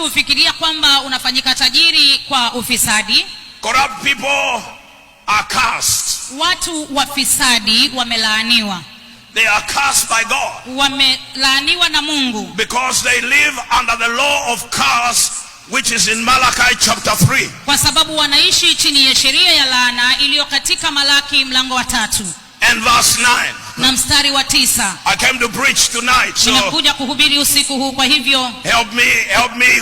Ufikiria kwamba unafanyika tajiri kwa ufisadi. Corrupt people are cursed. Watu wafisadi wamelaaniwa. They are cursed by God. Wamelaaniwa na Mungu. Because they live under the law of curse, which is in Malachi chapter 3. Kwa sababu wanaishi chini ya sheria ya laana iliyo katika Malaki mlango wa 3. And verse 9. Na mstari wa 9. I came to preach tonight, so ninakuja kuhubiri usiku huu, kwa hivyo help me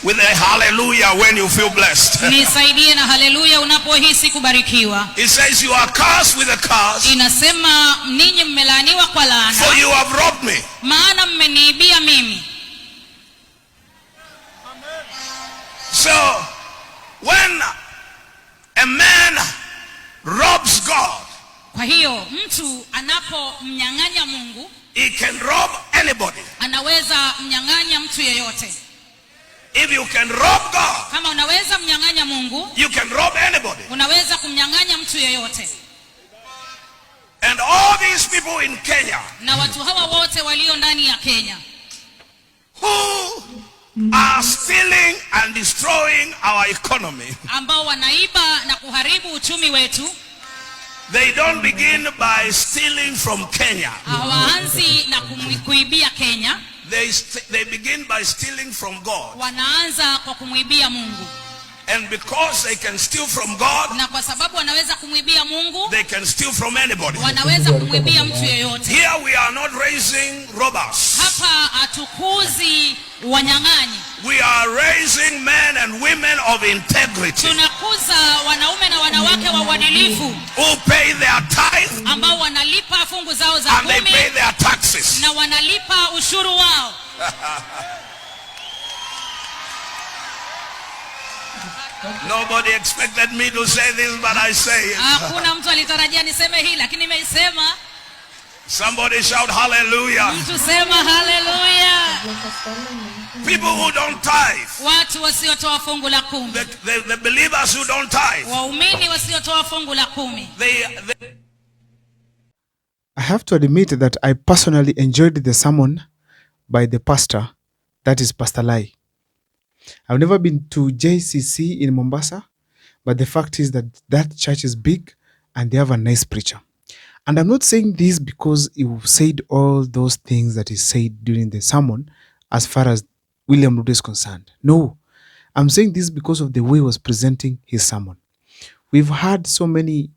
with a hallelujah when you feel blessed. Nisaidie na hallelujah unapohisi kubarikiwa. It says you are cursed with a curse. Inasema ninyi mmelaaniwa kwa laana. For you have robbed me. Maana mmeniibia mimi. So when a man robs God, kwa hiyo mtu anapomnyang'anya Mungu, he can rob anybody. Anaweza mnyang'anya mtu yeyote. If you can rob God, kama unaweza mnyang'anya Mungu, you can rob anybody. Unaweza kumnyang'anya mtu yeyote. And all these people in Kenya, na watu hawa wote walio ndani ya Kenya, who are stealing and destroying our economy, ambao wanaiba na kuharibu uchumi wetu, they don't begin by stealing from Kenya. Hawaanzi na kuibia Kenya. They begin by stealing from God. Wanaanza kwa kumwibia Mungu. And because they can steal from God, na kwa sababu wanaweza kumwibia Mungu, they can steal from anybody. Wanaweza kumwibia mtu yeyote. Here we are not raising robbers. Hapa hatukuzi wanyang'anyi. We are raising men and women of integrity. Tunakuza wanaume na wanawake wa uadilifu, who pay their tithe, ambao wanalipa fungu zao za kumi, and they pay their taxes, na wanalipa ushuru wao. Nobody expected me to say this, but I say it. Hakuna mtu alitarajia niseme hili, lakini nimeisema. Somebody shout hallelujah. Mtu sema hallelujah. People who don't tithe, watu wasiotoa fungu la 10, the believers who don't tithe, waumini wasiotoa fungu la 10. I have to admit that I personally enjoyed the sermon by the pastor, that is Pastor Lai. I've never been to JCC in Mombasa, but the fact is that that church is big and they have a nice preacher. And I'm not saying this because he said all those things that he said during the sermon as far as William Ruto is concerned. No, I'm saying this because of the way he was presenting his sermon. We've had so many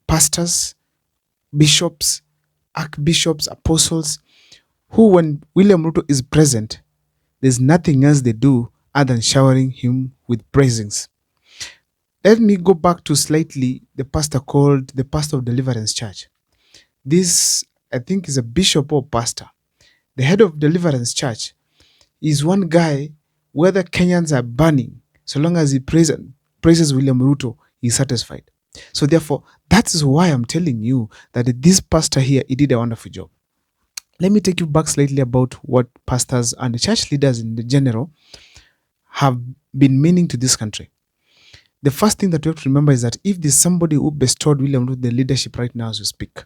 pastors, bishops, archbishops, apostles, who when William Ruto is present, there's nothing else they do other than showering him with praisings. Let me go back to slightly the pastor called the pastor of Deliverance Church. This, I think, is a bishop or pastor. The head of Deliverance Church is one guy, whether Kenyans are burning, so long as he praises William Ruto, he's satisfied. So therefore, that is why I'm telling you that this pastor here, he did a wonderful job. Let me take you back slightly about what pastors and the church leaders in the general have been meaning to this country. The first thing that we have to remember is that if there's somebody who bestowed William Ruto the leadership right now as we speak,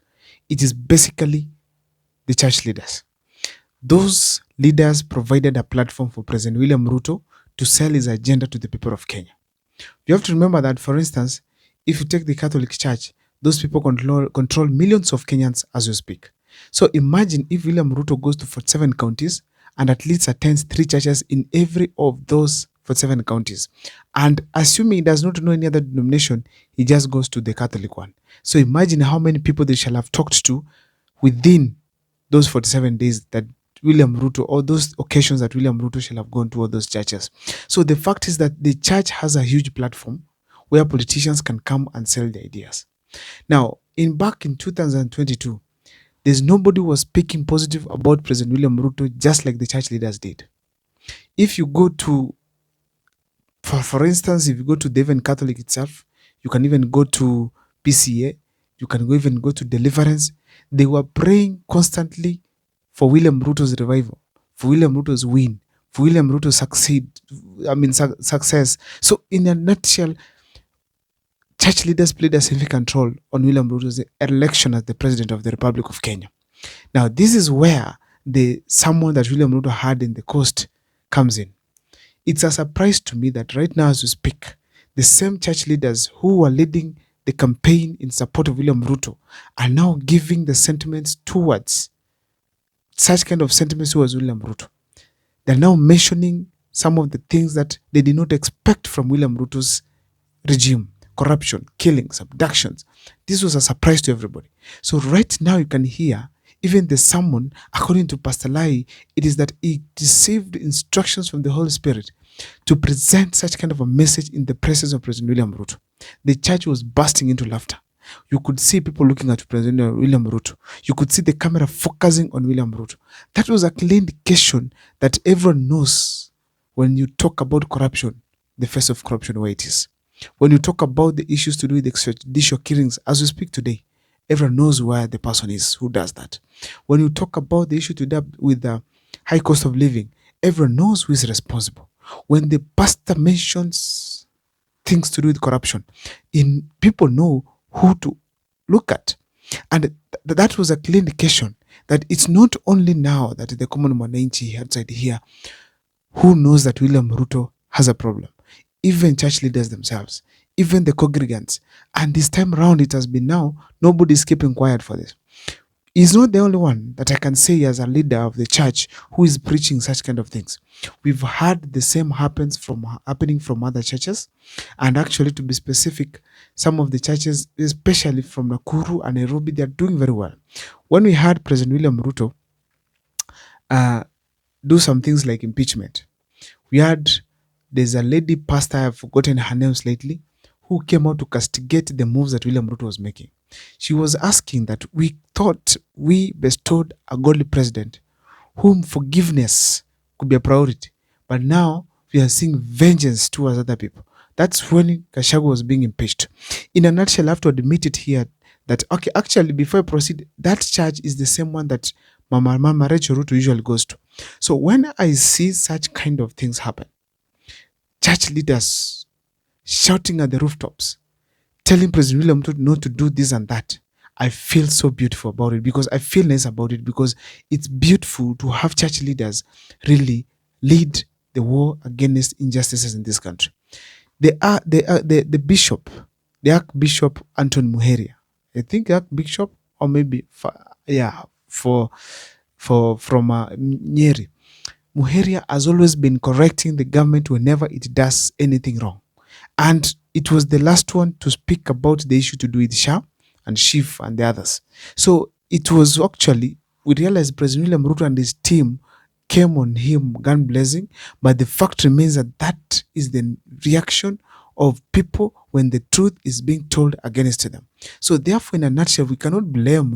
it is basically the church leaders. Those leaders provided a platform for President William Ruto to sell his agenda to the people of Kenya. You have to remember that, for instance, if you take the Catholic Church, those people control millions of Kenyans as we speak. So imagine if William Ruto goes to 47 counties and at least attends 3 churches in every of those 47 counties. And assuming he does not know any other denomination, he just goes to the Catholic one. So imagine how many people they shall have talked to within those 47 days that William Ruto, or those occasions that William Ruto shall have gone to all those churches. So the fact is that the church has a huge platform where politicians can come and sell their ideas. Now, back in 2022, there's nobody who was speaking positive about President William Ruto just like the church leaders did. If you go to, for instance, if you go to the even Catholic itself, you can even go to PCA, you can even go to Deliverance. They were praying constantly for William Ruto's revival, for William Ruto's win, for William Ruto's success. So in a nutshell, church leaders played a significant role on William Ruto's election as the President of the Republic of Kenya. Now, this is where the sermon that William Ruto had in the coast comes in. It's a surprise to me that right now as we speak, the same church leaders who were leading the campaign in support of William Ruto are now giving the sentiments towards such kind of sentiments towards William Ruto. They're now mentioning some of the things that they did not expect from William Ruto's regime: corruption, killings, abductions. This was a surprise to everybody. So right now you can hear even the sermon, according to Pastor Lai, it is that he received instructions from the Holy Spirit to present such kind of a message in the presence of President William Ruto. The church was bursting into laughter. You could see people looking at President William Ruto. You could see the camera focusing on William Ruto. That was a clear indication that everyone knows when you talk about corruption, the face of corruption, where it is. When you talk about the issues to do with extrajudicial killings, as we speak today, everyone knows where the person is who does that. When you talk about the issue to do with the high cost of living, everyone knows who is responsible. When the pastor mentions things to do with corruption, people know who to look at. And that was a clear indication that it's not only now that the common mwananchi outside here who knows that William Ruto has a problem. Even church leaders themselves, even the congregants. And this time around, it has been now, nobody's keeping quiet for this. He's not the only one that I can say as a leader of the church who is preaching such kind of things. We've had the same happening from other churches. And actually, to be specific, some of the churches, especially from Nakuru and Nairobi, they are doing very well. When we had President William Ruto do some things like impeachment, there's a lady pastor, I've forgotten her names lately, who came out to castigate the moves that William Ruto was making. She was asking that we thought we bestowed a godly president whom forgiveness could be a priority. But now we are seeing vengeance towards other people. That's when Gachagua was being impeached. In a nutshell, I have to admit it here that, okay, actually, before I proceed, that charge is the same one that Mama Rachel Ruto usually goes to. So when I see such kind of things happen, church leaders shouting at the rooftops, telling President William Ruto not to do this and that, I feel so beautiful about it, because I feel nice about it, because it's beautiful to have church leaders really lead the war against injustices in this country. The Archbishop Anton Muheria, I think Archbishop, or maybe from Nyeri. Muheria has always been correcting the government whenever it does anything wrong. And it was the last one to speak about the issue to do with SHA and SHIF and the others. So it was actually, we realized President William Ruto and his team came on him gun blazing, but the fact remains that that is the reaction of people when the truth is being told against them. So therefore, in a nutshell, we cannot blame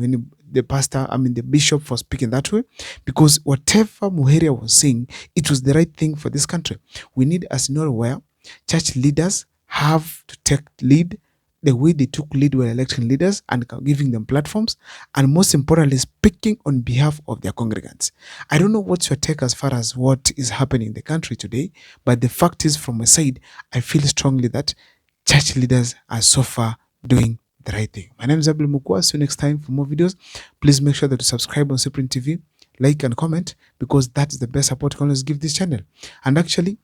the bishop for speaking that way, because whatever Muheria was saying, it was the right thing for this country. We need, as you're aware, church leaders have to take lead the way they took lead when electing leaders and giving them platforms, and most importantly, speaking on behalf of their congregants. I don't know what's your take as far as what is happening in the country today, but the fact is, from my side, I feel strongly that church leaders are so far doing the right thing. My name is Abel Mukwa. See you next time for more videos. Please make sure that you subscribe on Supreme TV, like and comment, because that's the best support you can always give this channel. And actually,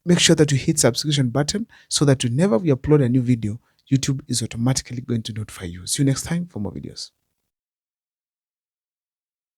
make sure that you hit subscription button so that whenever we upload a new video, YouTube is automatically going to notify you. See you next time for more videos.